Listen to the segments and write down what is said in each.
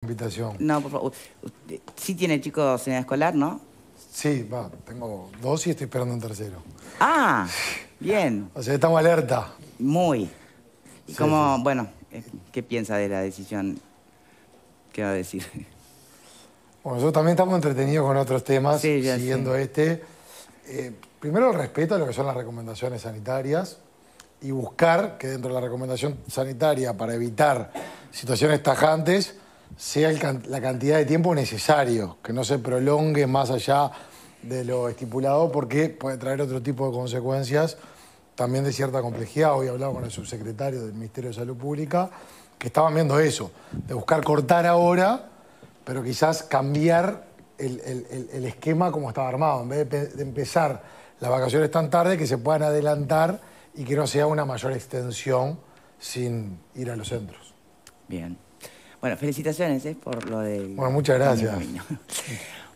invitación. No, por favor. Sí tiene chicos en edad escolar, ¿no? Sí, va, tengo 2 y estoy esperando un tercero. Ah, bien. O sea, estamos alerta. Muy. ¿Y Sí, cómo, sí. bueno, qué piensa de la decisión? ¿Qué va a decir? Bueno, nosotros también estamos entretenidos con otros temas, Sí, ya siguiendo sé. este. Primero, el respeto a lo que son las recomendaciones sanitarias y buscar que dentro de la recomendación sanitaria, para evitar situaciones tajantes, sea la cantidad de tiempo necesario, que no se prolongue más allá de lo estipulado, porque puede traer otro tipo de consecuencias también de cierta complejidad. Hoy he hablado con el subsecretario del Ministerio de Salud Pública, que estaban viendo eso, de buscar cortar ahora, pero quizás cambiar el esquema como estaba armado. En vez de empezar las vacaciones tan tarde, que se puedan adelantar y que no sea una mayor extensión sin ir a los centros. Bien. Bueno, felicitaciones por lo del... Bueno, muchas gracias.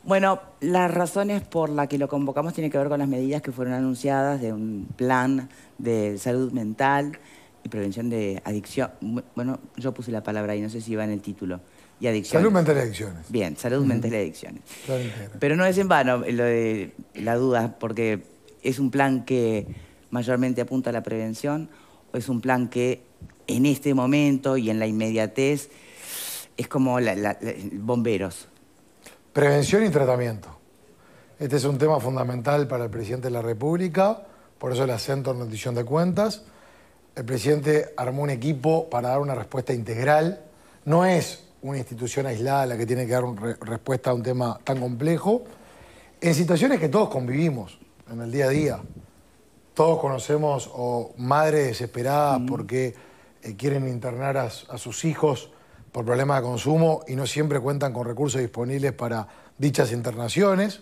Bueno, las razones por las que lo convocamos tienen que ver con las medidas que fueron anunciadas de un plan de salud mental y prevención de adicción. Bueno, yo puse la palabra ahí, no sé si iba en el título. Y adicciones. Salud mental y adicciones. Bien, salud mental y adicciones. Claro, pero no es en vano lo de la duda, porque es un plan que mayormente apunta a la prevención o es un plan que en este momento y en la inmediatez es como bomberos. Prevención y tratamiento. Este es un tema fundamental para el presidente de la República, por eso el acento en rendición de cuentas. El presidente armó un equipo para dar una respuesta integral. No es una institución aislada la que tiene que dar respuesta a un tema tan complejo, en situaciones que todos convivimos en el día a día. Todos conocemos madres desesperadas porque quieren internar a sus hijos por problemas de consumo y no siempre cuentan con recursos disponibles para dichas internaciones.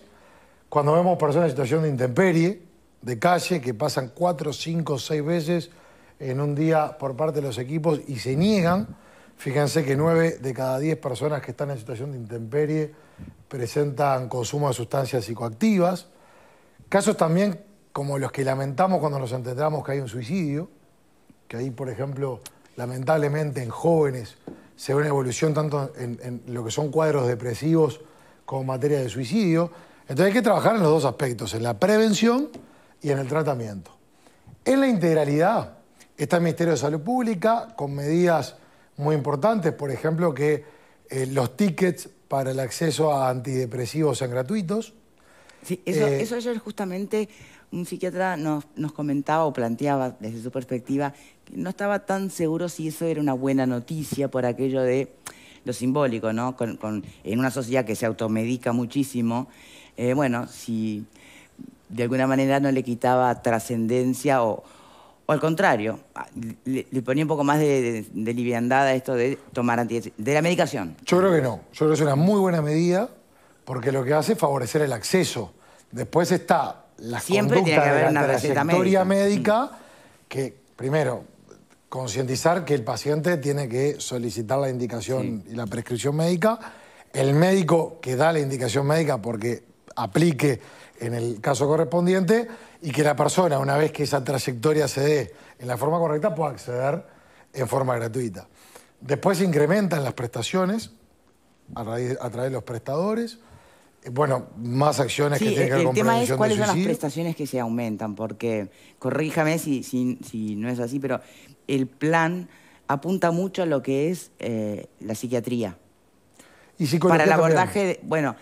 Cuando vemos personas en situación de intemperie, de calle, que pasan 4, 5, 6 veces en un día por parte de los equipos y se niegan. Fíjense que 9 de cada 10 personas que están en situación de intemperie presentan consumo de sustancias psicoactivas. Casos también como los que lamentamos cuando nos enteramos que hay un suicidio, que ahí, por ejemplo, lamentablemente en jóvenes se ve una evolución tanto en lo que son cuadros depresivos como en materia de suicidio. Entonces hay que trabajar en los dos aspectos, en la prevención y en el tratamiento. En la integralidad está el Ministerio de Salud Pública con medidas muy importantes, por ejemplo, que los tickets para el acceso a antidepresivos sean gratuitos. Sí, eso ayer justamente un psiquiatra nos comentaba o planteaba desde su perspectiva que no estaba tan seguro si eso era una buena noticia por aquello de lo simbólico, ¿no? En una sociedad que se automedica muchísimo, bueno, si de alguna manera no le quitaba trascendencia o al contrario, le ponía un poco más de liviandad a esto de tomar de la medicación. Yo creo que no. Yo creo que es una muy buena medida porque lo que hace es favorecer el acceso. Después está la conducta de la trayectoria médica que, primero, concientizar que el paciente tiene que solicitar la indicación y la prescripción médica. El médico que da la indicación médica porque aplique en el caso correspondiente y que la persona, una vez que esa trayectoria se dé en la forma correcta, pueda acceder en forma gratuita. Después se incrementan las prestaciones a través de los prestadores. Bueno, más acciones que tienen que ver con prevención del suicidio. El tema es cuáles son las prestaciones que se aumentan, porque, corríjame si no es así, pero el plan apunta mucho a lo que es la psiquiatría. Y psicología para el abordaje, también. Bueno,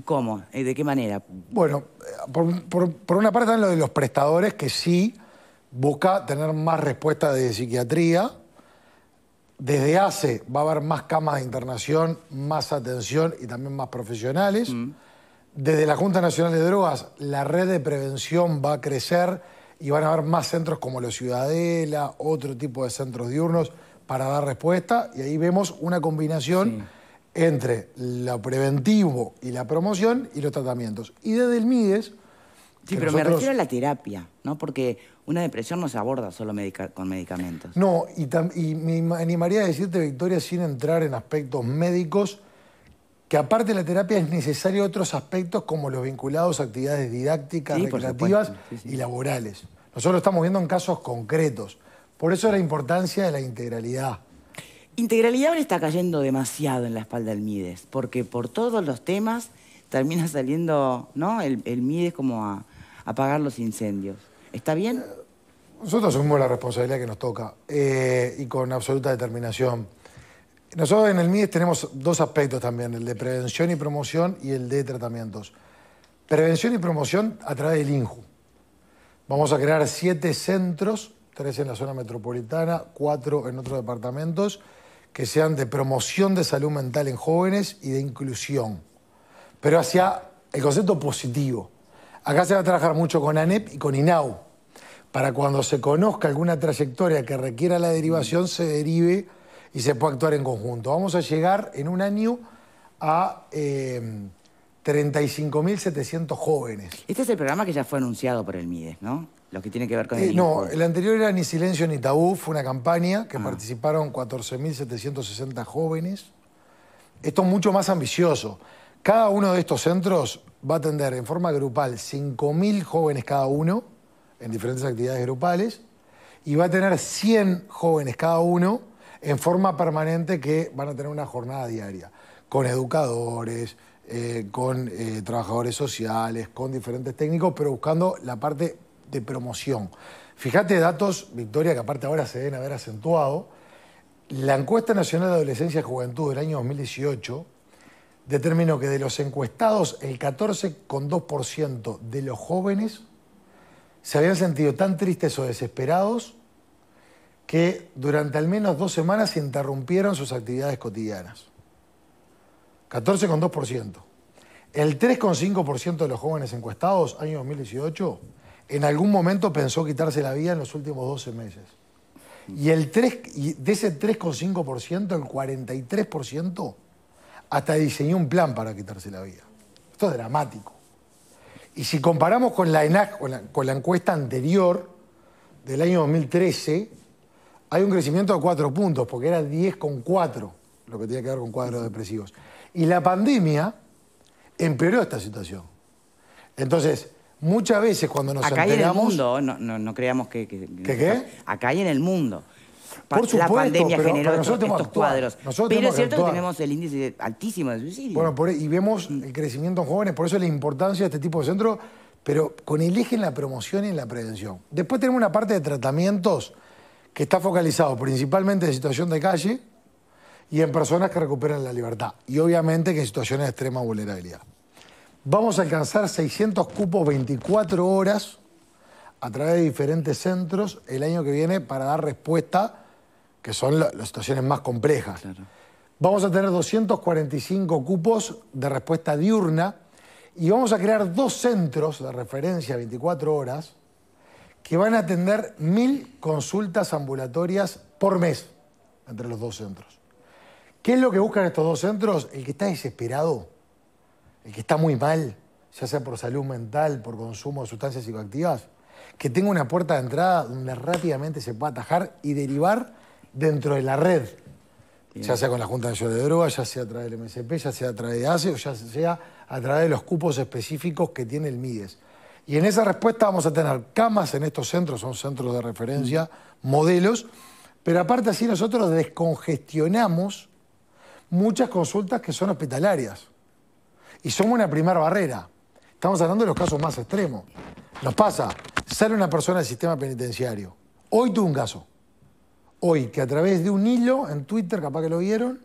¿cómo? ¿De qué manera? Bueno, por una parte están lo de los prestadores, que sí busca tener más respuesta de psiquiatría. Desde ACE va a haber más camas de internación, más atención y también más profesionales. Desde la Junta Nacional de Drogas, la red de prevención va a crecer y van a haber más centros como los Ciudadela, otro tipo de centros diurnos para dar respuesta. Y ahí vemos una combinación entre lo preventivo y la promoción y los tratamientos. Y desde el MIDES... Sí, pero me refiero a la terapia, ¿no? Porque una depresión no se aborda solo con medicamentos. No, y me animaría a decirte, Victoria, sin entrar en aspectos médicos, que aparte de la terapia es necesario otros aspectos como los vinculados a actividades didácticas, recreativas y laborales. Nosotros lo estamos viendo en casos concretos. Por eso la importancia de la integralidad. Integralidad ahora está cayendo demasiado en la espalda del Mides, porque por todos los temas termina saliendo, ¿no? El Mides como a apagar los incendios. ¿Está bien? Nosotros asumimos la responsabilidad que nos toca y con absoluta determinación. Nosotros en el Mides tenemos dos aspectos también, el de prevención y promoción y el de tratamientos. Prevención y promoción a través del INJU. Vamos a crear 7 centros, 3 en la zona metropolitana, 4 en otros departamentos, que sean de promoción de salud mental en jóvenes y de inclusión, pero hacia el concepto positivo. Acá se va a trabajar mucho con ANEP y con INAU, para cuando se conozca alguna trayectoria que requiera la derivación, se derive y se pueda actuar en conjunto. Vamos a llegar en un año a 35.700 jóvenes. Este es el programa que ya fue anunciado por el Mides, ¿no? Lo que tiene que ver con el No, el anterior era Ni Silencio ni Tabú, fue una campaña que participaron 14.760 jóvenes. Esto es mucho más ambicioso. Cada uno de estos centros va a atender en forma grupal 5.000 jóvenes cada uno, en diferentes actividades grupales, y va a tener 100 jóvenes cada uno en forma permanente que van a tener una jornada diaria, con educadores, con trabajadores sociales, con diferentes técnicos, pero buscando la parte de promoción. Fíjate datos, Victoria, que aparte ahora se deben haber acentuado. La encuesta nacional de adolescencia y juventud del año 2018 determinó que de los encuestados el 14,2% de los jóvenes se habían sentido tan tristes o desesperados que durante al menos 2 semanas se interrumpieron sus actividades cotidianas. 14,2%. El 3,5% de los jóvenes encuestados, año 2018, en algún momento pensó quitarse la vida en los últimos 12 meses. Y de ese 3,5%, el 43% hasta diseñó un plan para quitarse la vida. Esto es dramático. Y si comparamos con la ENAC, con la encuesta anterior, del año 2013, hay un crecimiento de 4 puntos, porque era 10,4, lo que tiene que ver con cuadros depresivos. Y la pandemia empeoró esta situación. Entonces, muchas veces cuando nos acá enteramos... Acá en el mundo, no creamos que... ¿Qué? Acá y en el mundo. Por supuesto, la pandemia pero generó estos cuadros. Pero es cierto que tenemos el índice altísimo de suicidio. Bueno, y vemos el crecimiento en jóvenes, por eso la importancia de este tipo de centros, pero con el eje en la promoción y en la prevención. Después tenemos una parte de tratamientos que está focalizado principalmente en situación de calle y en personas que recuperan la libertad. Y obviamente que en situaciones de extrema vulnerabilidad. Vamos a alcanzar 600 cupos 24 horas a través de diferentes centros el año que viene para dar respuesta, que son las situaciones más complejas. Claro. Vamos a tener 245 cupos de respuesta diurna y vamos a crear 2 centros de referencia 24 horas que van a atender 1.000 consultas ambulatorias por mes entre los 2 centros. ¿Qué es lo que buscan estos 2 centros? El que está desesperado, el que está muy mal, ya sea por salud mental, por consumo de sustancias psicoactivas, que tenga una puerta de entrada donde rápidamente se pueda atajar y derivar dentro de la red, ya sea con la Junta Nacional de Drogas, ya sea a través del MSP, ya sea a través de ACE o ya sea a través de los cupos específicos que tiene el Mides. Y en esa respuesta vamos a tener camas en estos centros, son centros de referencia, modelos, pero aparte así nosotros descongestionamos muchas consultas que son hospitalarias. Y somos una primera barrera. Estamos hablando de los casos más extremos. Nos pasa, sale una persona del sistema penitenciario. Hoy tuve un caso. Hoy, que a través de un hilo en Twitter, capaz que lo vieron,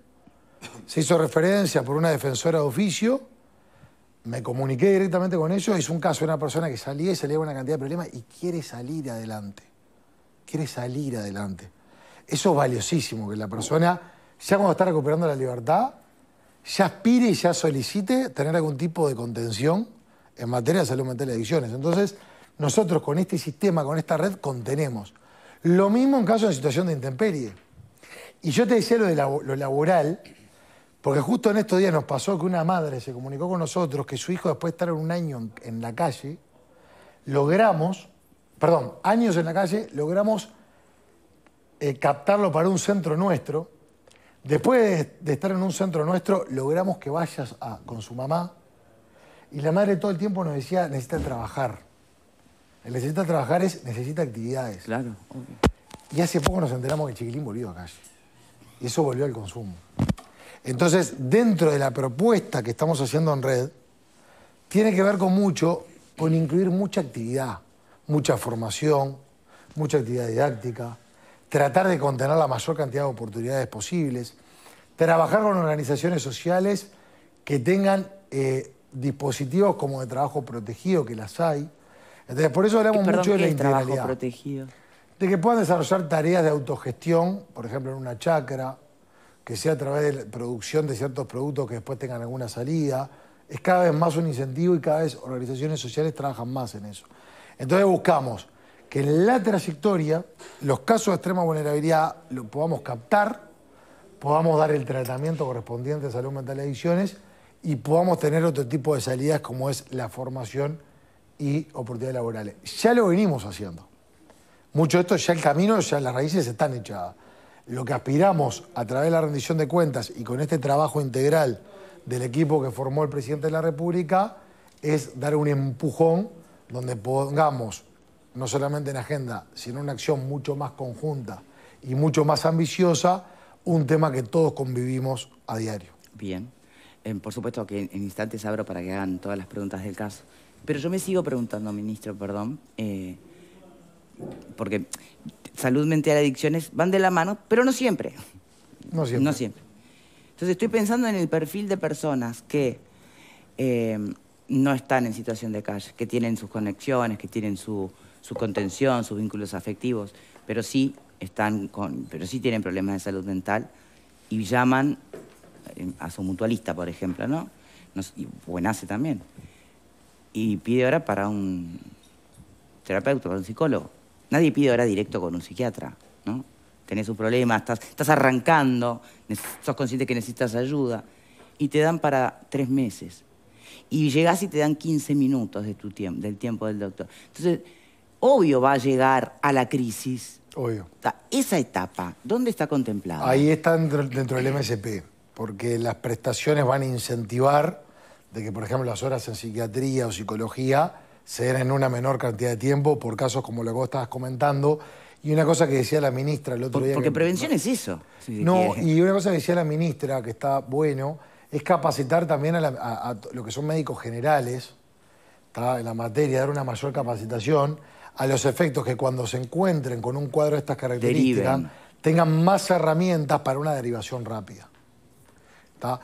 se hizo referencia por una defensora de oficio, me comuniqué directamente con ellos, hizo un caso de una persona que salía y salía con una cantidad de problemas y quiere salir adelante. Quiere salir adelante. Eso es valiosísimo, que la persona, ya cuando está recuperando la libertad, ya aspire y ya solicite tener algún tipo de contención en materia de salud mental y adicciones. Entonces, nosotros con este sistema, con esta red, contenemos. Lo mismo en caso de situación de intemperie. Y yo te decía lo de lo laboral, porque justo en estos días nos pasó que una madre se comunicó con nosotros que su hijo, después de estar 1 año en la calle, años en la calle, logramos captarlo para un centro nuestro. Después de estar en un centro nuestro, logramos que vayas con su mamá. Y la madre todo el tiempo nos decía, necesita trabajar. El necesita trabajar necesita actividades. Claro, obvio. Y hace poco nos enteramos que el chiquilín volvió a calle. y eso volvió al consumo. Entonces, dentro de la propuesta que estamos haciendo en Red, tiene que ver con incluir mucha actividad, mucha formación, mucha actividad didáctica, tratar de contener la mayor cantidad de oportunidades posibles, trabajar con organizaciones sociales que tengan dispositivos como de trabajo protegido, que las hay. Entonces, por eso hablamos mucho de la integralidad. ¿Trabajo protegido? De que puedan desarrollar tareas de autogestión, por ejemplo en una chacra, que sea a través de la producción de ciertos productos que después tengan alguna salida. Es cada vez más un incentivo y cada vez organizaciones sociales trabajan más en eso. Entonces buscamos que en la trayectoria los casos de extrema vulnerabilidad los podamos captar, podamos dar el tratamiento correspondiente a salud mental y adicciones y podamos tener otro tipo de salidas como es la formación y oportunidades laborales. Ya lo venimos haciendo. Mucho de esto ya el camino, ya las raíces están echadas. Lo que aspiramos a través de la rendición de cuentas y con este trabajo integral del equipo que formó el presidente de la República es dar un empujón donde pongamos, no solamente en agenda, sino en una acción mucho más conjunta y mucho más ambiciosa, un tema que todos convivimos a diario. Bien. Por supuesto que en instantes abro para que hagan todas las preguntas del caso. Pero yo me sigo preguntando, ministro, perdón, porque salud mental y adicciones van de la mano, pero no siempre. No siempre. No siempre. Entonces estoy pensando en el perfil de personas que no están en situación de calle, que tienen sus conexiones, que tienen su contención, sus vínculos afectivos, pero sí tienen problemas de salud mental y llaman a su mutualista, por ejemplo, ¿no? O en ACE también. Y pide hora para un terapeuta, para un psicólogo. Nadie pide hora directo con un psiquiatra, ¿no? Tenés un problema, estás arrancando, sos consciente que necesitas ayuda y te dan para 3 meses. Y llegás y te dan 15 minutos de del tiempo del doctor. Entonces, obvio va a llegar a la crisis. Obvio. Esa etapa, ¿dónde está contemplada? Ahí está dentro del MSP, porque las prestaciones van a incentivar de que, por ejemplo, las horas en psiquiatría o psicología se den en una menor cantidad de tiempo por casos como lo que vos estabas comentando. Y una cosa que decía la ministra el otro día... Porque prevención es eso. No, y una cosa que decía la ministra, que está bueno, es capacitar también a lo que son médicos generales, en la materia, dar una mayor capacitación a los efectos que cuando se encuentren con un cuadro de estas características tengan más herramientas para una derivación rápida. ¿Tá?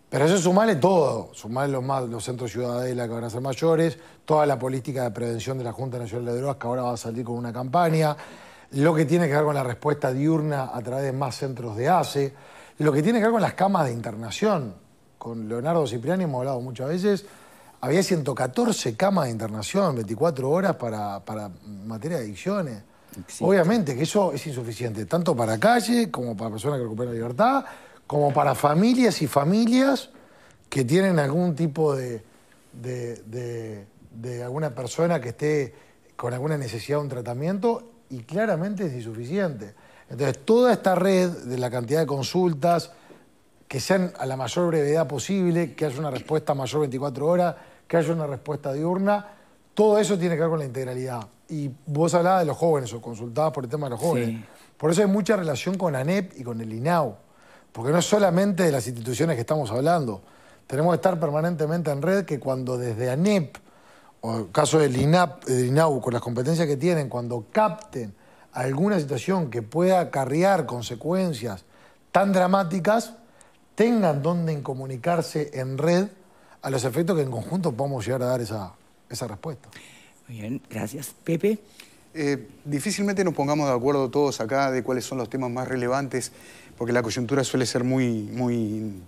Pero eso sumarle todo, sumarle los centros Ciudadela que van a ser mayores, toda la política de prevención de la Junta Nacional de Drogas que ahora va a salir con una campaña, lo que tiene que ver con la respuesta diurna a través de más centros de ACE, lo que tiene que ver con las camas de internación. Con Leonardo Cipriani hemos hablado muchas veces, había 114 camas de internación, 24 horas para materia de adicciones. Existe. Obviamente que eso es insuficiente, tanto para calle como para personas que recuperan la libertad, como para familias y familias que tienen algún tipo de alguna persona que esté con alguna necesidad de un tratamiento y claramente es insuficiente. Entonces, toda esta red de la cantidad de consultas, que sean a la mayor brevedad posible, que haya una respuesta mayor 24 horas, que haya una respuesta diurna, todo eso tiene que ver con la integralidad. Y vos hablabas de los jóvenes o consultabas por el tema de los jóvenes. Sí. Por eso hay mucha relación con ANEP y con el INAU. Porque no es solamente de las instituciones que estamos hablando. Tenemos que estar permanentemente en red, que cuando desde ANEP, o el caso del INAU, con las competencias que tienen, cuando capten alguna situación que pueda acarrear consecuencias tan dramáticas, tengan donde comunicarse en red a los efectos que en conjunto podamos llegar a dar esa respuesta. Muy bien, gracias. Pepe. Difícilmente nos pongamos de acuerdo todos acá de cuáles son los temas más relevantes, porque la coyuntura suele ser muy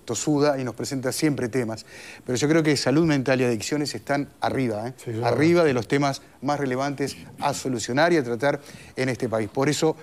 tosuda y nos presenta siempre temas. Pero yo creo que salud mental y adicciones están arriba, sí, arriba de los temas más relevantes a solucionar y a tratar en este país. Por eso,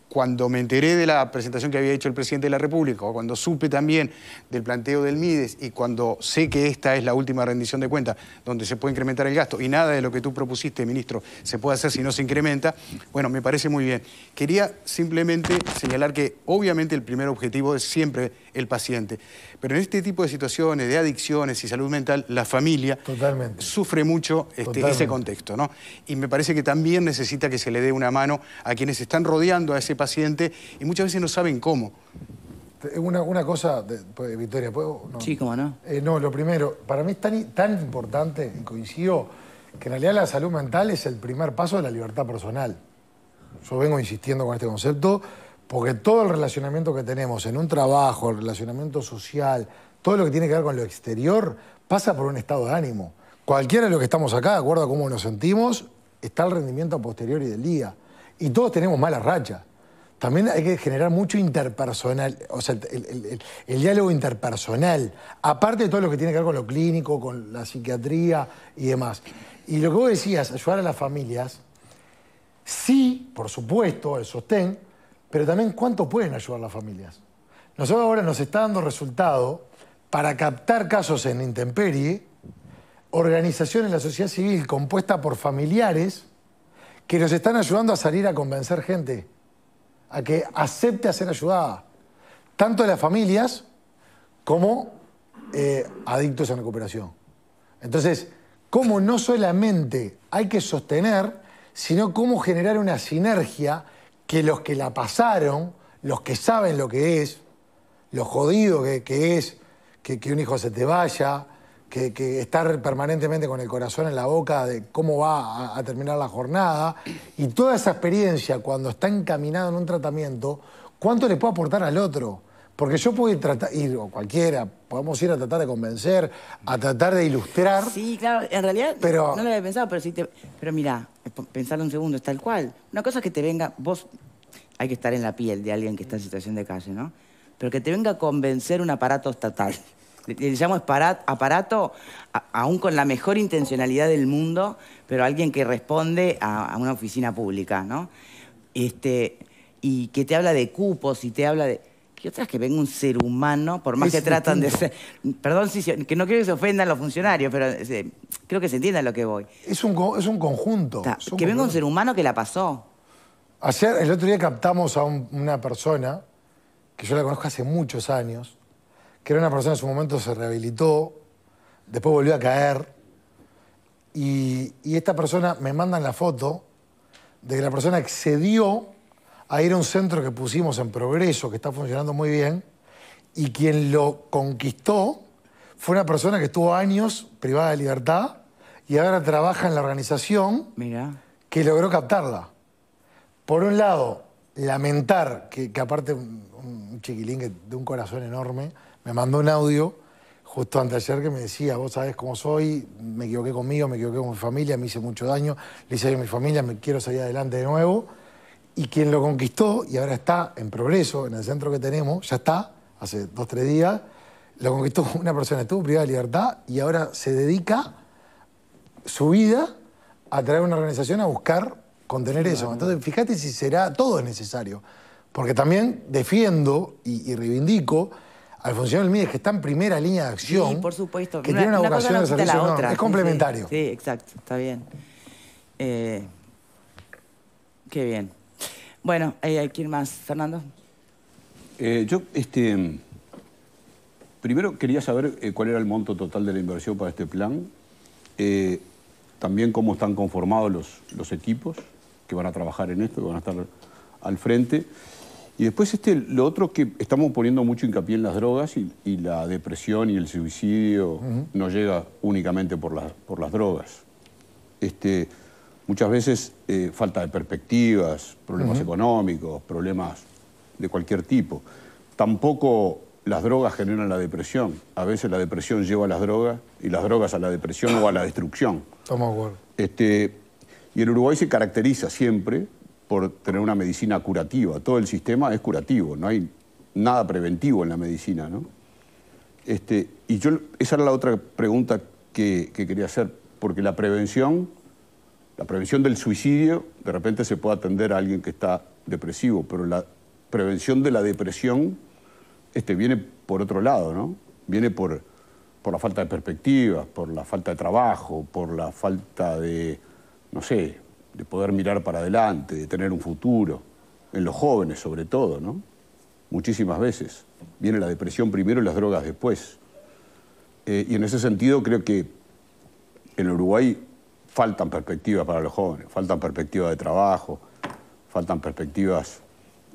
cuando me enteré de la presentación que había hecho el presidente de la República, o cuando supe también del planteo del MIDES, y cuando sé que esta es la última rendición de cuentas, donde se puede incrementar el gasto, y nada de lo que tú propusiste, ministro, se puede hacer si no se incrementa, bueno, me parece muy bien. Quería simplemente señalar que, obviamente, el primer objetivo siempre el paciente. Pero en este tipo de situaciones, de adicciones y salud mental, la familia sufre mucho ese contexto, ¿no? Y me parece que también necesita que se le dé una mano a quienes están rodeando a ese paciente y muchas veces no saben cómo. Una cosa, Victoria, ¿puedo? No. Sí, cómo no. No, lo primero, para mí es tan importante, y coincido, que en realidad la salud mental es el primer paso de la libertad personal. Yo vengo insistiendo con este concepto porque todo el relacionamiento que tenemos en un trabajo, el relacionamiento social, todo lo que tiene que ver con lo exterior, pasa por un estado de ánimo. Cualquiera de los que estamos acá, de acuerdo a cómo nos sentimos, está el rendimiento a posteriori del día. Y todos tenemos malas rachas. También hay que generar mucho interpersonal, o sea, el diálogo interpersonal, aparte de todo lo que tiene que ver con lo clínico, con la psiquiatría y demás. Y lo que vos decías, ayudar a las familias, sí, por supuesto, el sostén, pero también cuánto pueden ayudar las familias. Nosotros ahora nos está dando resultado para captar casos en intemperie, organizaciones de la sociedad civil compuesta por familiares que nos están ayudando a salir a convencer gente a que acepte a ser ayudada, tanto de las familias como adictos en recuperación. Entonces, cómo no solamente hay que sostener, sino cómo generar una sinergia que los que la pasaron, los que saben lo que es, lo jodido que es que un hijo se te vaya, que estar permanentemente con el corazón en la boca de cómo va a terminar la jornada, y toda esa experiencia cuando está encaminado en un tratamiento, ¿cuánto le puede aportar al otro? Porque yo puedo ir, o cualquiera, podemos ir a tratar de convencer, a tratar de ilustrar. Sí, claro, en realidad no lo había pensado, pero mirá, pensarlo un segundo, es tal cual. Una cosa es que te venga, vos hay que estar en la piel de alguien que está en situación de calle, ¿no? Pero que te venga a convencer un aparato estatal. Le llamo aparato, aún con la mejor intencionalidad del mundo, pero alguien que responde a una oficina pública, ¿no? Y que te habla de cupos y te habla de... ¿Qué otras que venga un ser humano, por más que tratan de ser... Perdón, que no quiero que se ofendan los funcionarios, pero creo que se entienda a lo que voy. Es un conjunto. Que venga un ser humano que la pasó. Ayer, el otro día captamos a una persona, que yo la conozco hace muchos años, que era una persona en su momento se rehabilitó, después volvió a caer, y esta persona me mandan la foto de que la persona accedió a ir a un centro que pusimos en Progreso, que está funcionando muy bien, y quien lo conquistó fue una persona que estuvo años privada de libertad y ahora trabaja en la organización que logró captarla. Por un lado, lamentar que aparte un chiquilín de un corazón enorme me mandó un audio justo antes de ayer que me decía, vos sabés cómo soy, me equivoqué conmigo, me equivoqué con mi familia, me hice mucho daño, le hice daño a mi familia, me quiero salir adelante de nuevo. Y quien lo conquistó, y ahora está en Progreso, en el centro que tenemos, ya está, hace 2 o 3 días, lo conquistó una persona, estuvo privada de libertad y ahora se dedica su vida a traer una organización a buscar contener eso. Entonces, fíjate si será, todo es necesario. Porque también defiendo y reivindico al funcionario del MIDES que está en primera línea de acción. Sí, por supuesto. Que tiene una vocación de servicio enorme. Es complementario. Sí, exacto, está bien. Qué bien. Bueno, ¿quién más? ¿Fernando? Yo, primero quería saber cuál era el monto total de la inversión para este plan. También cómo están conformados los equipos que van a trabajar en esto, que van a estar al frente. Y después lo otro que estamos poniendo mucho hincapié en las drogas y la depresión y el suicidio no llega únicamente por las drogas. Muchas veces falta de perspectivas, problemas económicos, problemas de cualquier tipo. Tampoco las drogas generan la depresión. A veces la depresión lleva a las drogas y las drogas a la depresión o a la destrucción. Estamos de acuerdo. Y el Uruguay se caracteriza siempre por tener una medicina curativa. Todo el sistema es curativo, no hay nada preventivo en la medicina, ¿no? Y esa era la otra pregunta que quería hacer, porque la prevención del suicidio, de repente se puede atender a alguien que está depresivo, pero la prevención de la depresión viene por otro lado, ¿no? Viene por la falta de perspectivas, por la falta de trabajo, por la falta de, no sé, de poder mirar para adelante, de tener un futuro, en los jóvenes sobre todo, ¿no? Muchísimas veces. Viene la depresión primero y las drogas después. Y en ese sentido creo que en Uruguay faltan perspectivas para los jóvenes, faltan perspectivas de trabajo, faltan perspectivas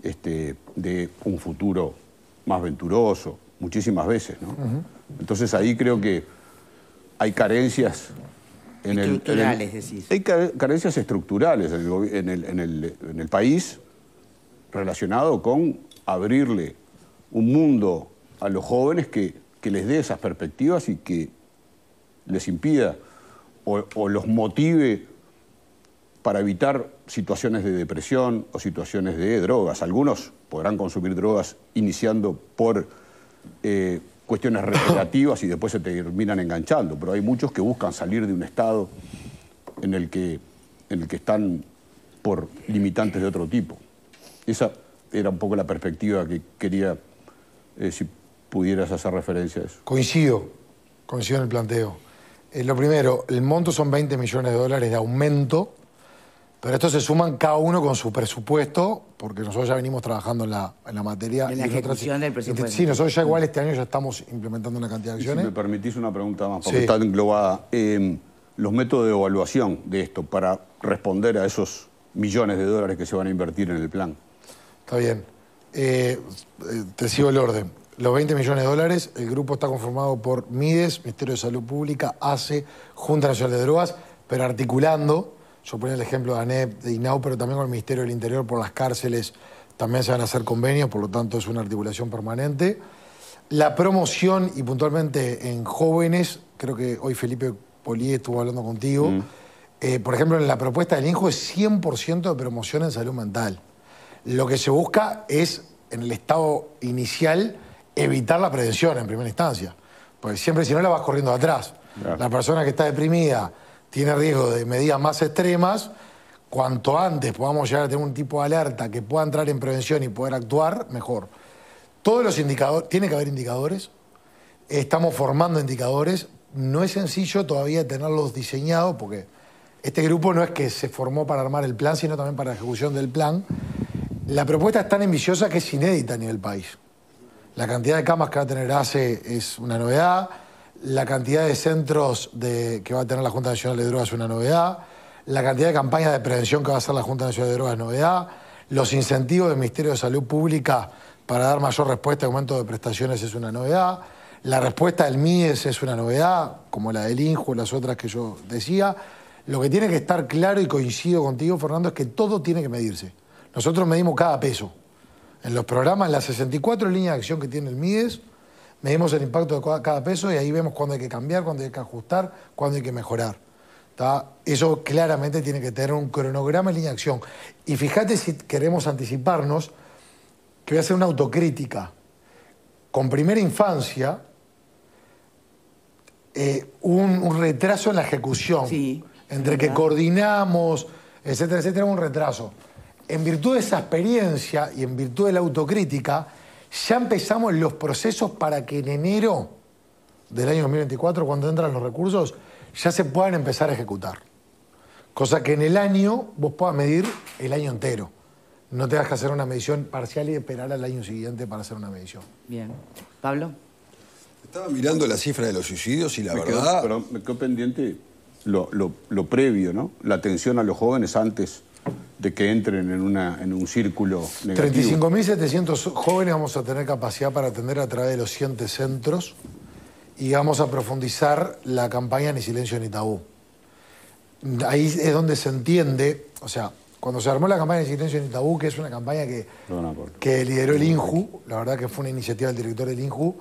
de un futuro más venturoso, muchísimas veces, ¿no? Entonces ahí creo que hay carencias estructurales, decís. Hay carencias estructurales en el país relacionado con abrirle un mundo a los jóvenes que les dé esas perspectivas y que les impida o los motive para evitar situaciones de depresión o situaciones de drogas. Algunos podrán consumir drogas iniciando por cuestiones recreativas y después se terminan enganchando, pero hay muchos que buscan salir de un estado en el que están por limitantes de otro tipo. Esa era un poco la perspectiva que quería, si pudieras hacer referencia a eso. Coincido en el planteo. Lo primero, el monto son 20 millones de dólares de aumento, pero estos se suman cada uno con su presupuesto, porque nosotros ya venimos trabajando en la materia. En la ejecución del presupuesto. Sí, nosotros ya igual este año ya estamos implementando una cantidad de acciones. Si me permitís una pregunta más, porque está englobada. Los métodos de evaluación de esto para responder a esos millones de dólares que se van a invertir en el plan. Está bien. Te sigo el orden. Los 20 millones de dólares, el grupo está conformado por MIDES, Ministerio de Salud Pública, ACE, Junta Nacional de Drogas, pero articulando, yo ponía el ejemplo de ANEP, de INAU, pero también con el Ministerio del Interior por las cárceles, también se van a hacer convenios, por lo tanto es una articulación permanente. La promoción, y puntualmente en jóvenes, creo que hoy Felipe Polié estuvo hablando contigo, por ejemplo, en la propuesta del INJU es 100% de promoción en salud mental. Lo que se busca es, en el estado inicial, evitar la prevención en primera instancia. Porque siempre si no la vas corriendo atrás. Claro. La persona que está deprimida tiene riesgo de medidas más extremas. Cuanto antes podamos llegar a tener un tipo de alerta que pueda entrar en prevención y poder actuar, mejor. Todos los indicadores, tiene que haber indicadores. Estamos formando indicadores. No es sencillo todavía tenerlos diseñados porque este grupo no es que se formó para armar el plan, sino también para la ejecución del plan. La propuesta es tan ambiciosa que es inédita a nivel país. La cantidad de camas que va a tener ACE es una novedad, la cantidad de centros que va a tener la Junta Nacional de Drogas es una novedad, la cantidad de campañas de prevención que va a hacer la Junta Nacional de Drogas es novedad, los incentivos del Ministerio de Salud Pública para dar mayor respuesta a aumento de prestaciones es una novedad, la respuesta del MIDES es una novedad, como la del INJU y las otras que yo decía. Lo que tiene que estar claro, y coincido contigo, Fernando, es que todo tiene que medirse. Nosotros medimos cada peso. En los programas, en las 64 líneas de acción que tiene el MIDES, medimos el impacto de cada peso y ahí vemos cuándo hay que cambiar, cuándo hay que ajustar, cuándo hay que mejorar. ¿Tá? Eso claramente tiene que tener un cronograma en línea de acción. Y fíjate si queremos anticiparnos, que voy a hacer una autocrítica. Con primera infancia, hubo un retraso en la ejecución. Sí, entre que coordinamos, etcétera, etcétera, un retraso. En virtud de esa experiencia y en virtud de la autocrítica, ya empezamos los procesos para que en enero del año 2024, cuando entran los recursos, ya se puedan empezar a ejecutar. Cosa que en el año vos puedas medir el año entero. No tengas que hacer una medición parcial y esperar al año siguiente para hacer una medición. Bien. ¿Pablo? Estaba mirando la cifra de los suicidios y la verdad... Pero me quedó pendiente lo previo, ¿no? La atención a los jóvenes antes de que entren en un círculo negativo. 35.700 jóvenes vamos a tener capacidad para atender a través de los 100 centros y vamos a profundizar la campaña Ni Silencio Ni Tabú. Ahí es donde se entiende, o sea, cuando se armó la campaña Ni Silencio Ni Tabú, que es una campaña que lideró el INJU, la verdad que fue una iniciativa del director del INJU,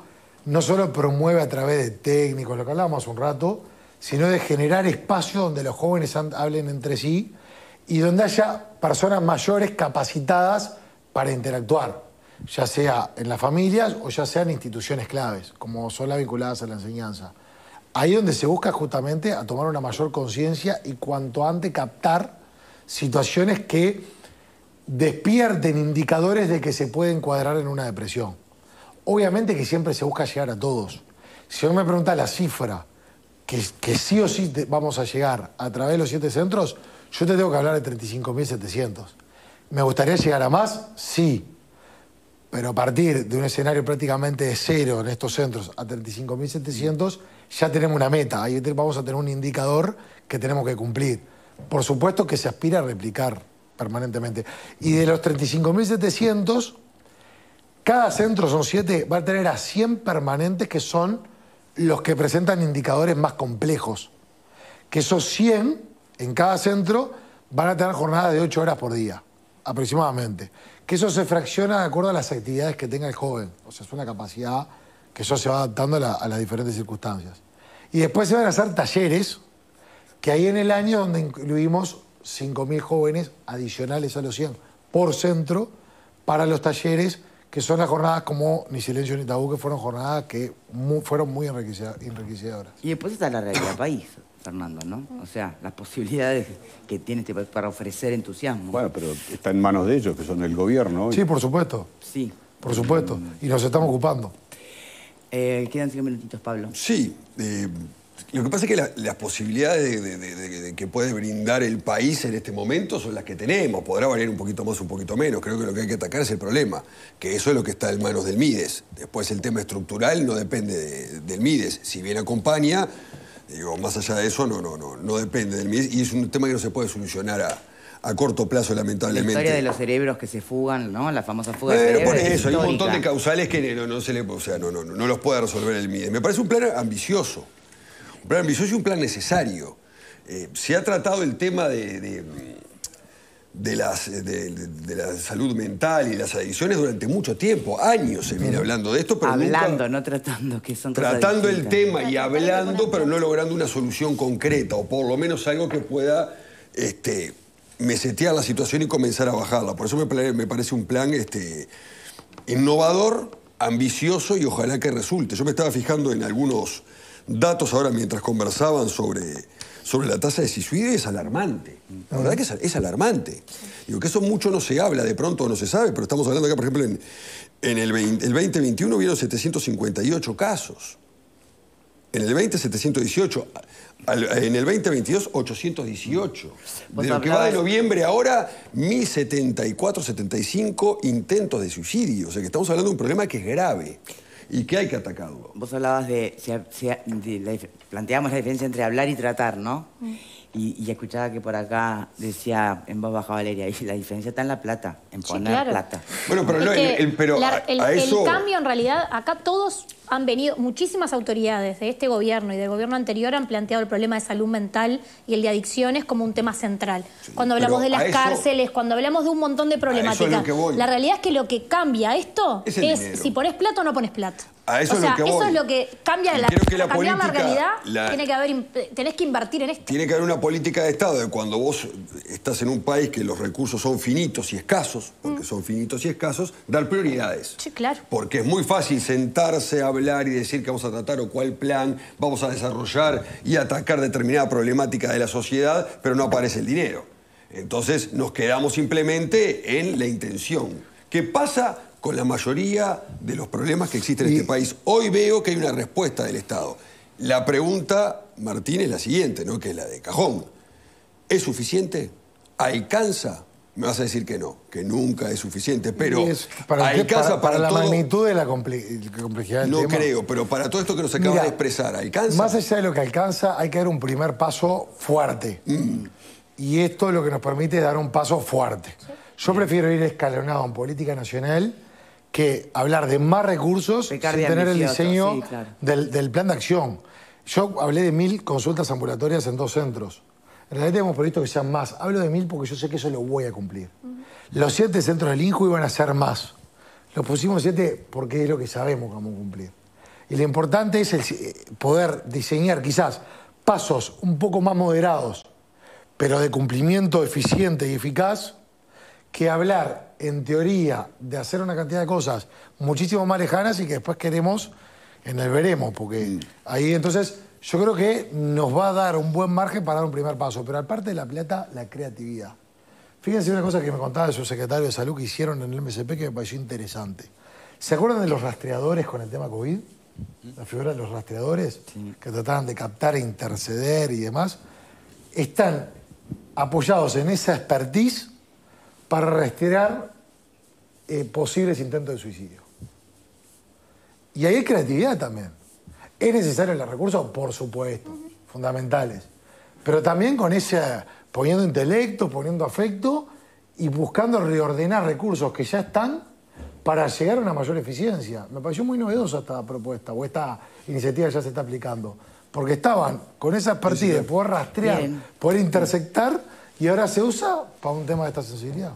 no solo promueve a través de técnicos, lo que hablábamos hace un rato, sino de generar espacios donde los jóvenes hablen entre sí y donde haya personas mayores capacitadas para interactuar, ya sea en las familias o ya sea en instituciones claves, como son las vinculadas a la enseñanza. Ahí es donde se busca justamente a tomar una mayor conciencia y cuanto antes captar situaciones que despierten indicadores de que se puede encuadrar en una depresión. Obviamente que siempre se busca llegar a todos. Si uno me pregunta la cifra que sí o sí vamos a llegar a través de los 7 centros, yo te tengo que hablar de 35.700. ¿Me gustaría llegar a más? Sí. pero a partir de un escenario prácticamente de cero en estos centros a 35.700, ya tenemos una meta. Ahí vamos a tener un indicador que tenemos que cumplir. Por supuesto que se aspira a replicar permanentemente. Y de los 35.700, cada centro, son 7, va a tener a 100 permanentes que son los que presentan indicadores más complejos. Que esos 100 en cada centro van a tener jornadas de 8 horas por día, aproximadamente. Que eso se fracciona de acuerdo a las actividades que tenga el joven. O sea, es una capacidad que eso se va adaptando a las diferentes circunstancias. Y después se van a hacer talleres, que hay en el año donde incluimos 5.000 jóvenes adicionales a los 100 por centro para los talleres, que son las jornadas como Ni Silencio ni Tabú, que fueron jornadas que fueron muy enriquecedoras. Y después está la realidad país, Fernando, ¿no? O sea, las posibilidades que tiene este país para ofrecer entusiasmo. Bueno, pero está en manos de ellos, que son el gobierno hoy. Sí, por supuesto. Sí. Por supuesto. Y nos estamos ocupando. Quedan 5 minutitos, Pablo. Sí. Lo que pasa es que las posibilidades de que puede brindar el país en este momento son las que tenemos. Podrá variar un poquito más, un poquito menos. Creo que lo que hay que atacar es el problema, que eso es lo que está en manos del MIDES. Después el tema estructural no depende del MIDES. Si bien acompaña, digo, más allá de eso, no depende del MIDES. Y es un tema que no se puede solucionar a corto plazo, lamentablemente. La historia de los cerebros que se fugan, ¿no? La famosa fuga de cerebros. Por eso, hay un montón de causales que no los puede resolver el MIDES. Me parece un plan ambicioso. Un plan ambicioso y un plan necesario. Se ha tratado el tema de la salud mental y las adicciones durante mucho tiempo, años se viene hablando de esto, pero hablando, no tratando, que son cosas tratando el distintas. tema y hablando, pero no logrando una solución concreta, o por lo menos algo que pueda mesetear la situación y comenzar a bajarla. Por eso me parece un plan innovador, ambicioso y ojalá que resulte. Yo me estaba fijando en algunos datos ahora mientras conversaban sobre la tasa de suicidio, es alarmante. La verdad que es alarmante. Digo que eso mucho no se habla, de pronto no se sabe, pero estamos hablando acá, por ejemplo, en el 2021 hubieron 758 casos. En el 20, 718. En el 2022, 818. De lo que va de noviembre ahora, 1.074, 75 intentos de suicidio. O sea que estamos hablando de un problema que es grave y que hay que atacarlo. Vos hablabas planteamos la diferencia entre hablar y tratar, ¿no? Y escuchaba que por acá decía en voz baja Valeria, y la diferencia está en la plata, en poner plata. Bueno, pero, el cambio en realidad, acá todos han venido, muchísimas autoridades de este gobierno y del gobierno anterior han planteado el problema de salud mental y el de adicciones como un tema central. Sí, cuando hablamos de las cárceles, cuando hablamos de un montón de problemáticas. La realidad es que lo que cambia esto es si pones plata o no pones plata. A eso eso es lo que cambia para cambiar la realidad. Tenés que invertir en esto. Tiene que haber una política de Estado de cuando vos estás en un país que los recursos son finitos y escasos, porque son finitos y escasos, dar prioridades. Sí, claro. Porque es muy fácil sentarse, hablar y decir que vamos a tratar o cuál plan vamos a desarrollar y atacar determinada problemática de la sociedad, pero no aparece el dinero. Entonces nos quedamos simplemente en la intención. ¿Qué pasa con la mayoría de los problemas que existen en este país? Hoy veo que hay una respuesta del Estado. La pregunta, Martín, es la siguiente, ¿no? Que es la de cajón. ¿Es suficiente? ¿Alcanza? Me vas a decir que no, que nunca es suficiente, pero alcanza para la todo. Magnitud de la complejidad del tema. No creo, pero para todo esto que nos acabas de expresar, ¿alcanza? Más allá de lo que alcanza, hay que dar un primer paso fuerte. Y esto lo que nos permite dar un paso fuerte. Yo prefiero ir escalonado en política nacional que hablar de más recursos sin tener el diseño del plan de acción. Yo hablé de 1.000 consultas ambulatorias en 2 centros. En realidad tenemos previsto que sean más. Hablo de 1.000 porque yo sé que eso lo voy a cumplir. Los 7 centros del INJU iban a ser más. Los pusimos 7 porque es lo que sabemos que vamos a cumplir. Y lo importante es poder diseñar quizás pasos un poco más moderados, pero de cumplimiento eficiente y eficaz, que hablar, en teoría, de hacer una cantidad de cosas muchísimo más lejanas y que después queremos en el veremos, porque ahí entonces yo creo que nos va a dar un buen margen para dar un primer paso, pero aparte de la plata, la creatividad. Fíjense una cosa que me contaba el subsecretario de Salud que hicieron en el MSP que me pareció interesante. ¿Se acuerdan de los rastreadores con el tema COVID? La figura de los rastreadores que trataban de captar e interceder y demás. Están apoyados en esa expertise para rastrear posibles intentos de suicidio. Y ahí hay creatividad también. ¿Es necesario los recursos? Por supuesto, fundamentales. Pero también con ese, poniendo intelecto, poniendo afecto y buscando reordenar recursos que ya están para llegar a una mayor eficiencia. Me pareció muy novedosa esta propuesta, o esta iniciativa ya se está aplicando. Porque estaban con esas partidas de poder rastrear, poder intersectar, y ahora se usa para un tema de esta sensibilidad.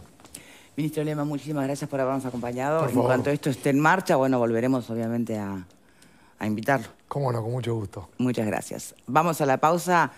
Ministro Lema, muchísimas gracias por habernos acompañado. En cuanto esto esté en marcha, bueno, volveremos obviamente a invitarlo. Cómo no, con mucho gusto. Muchas gracias. Vamos a la pausa.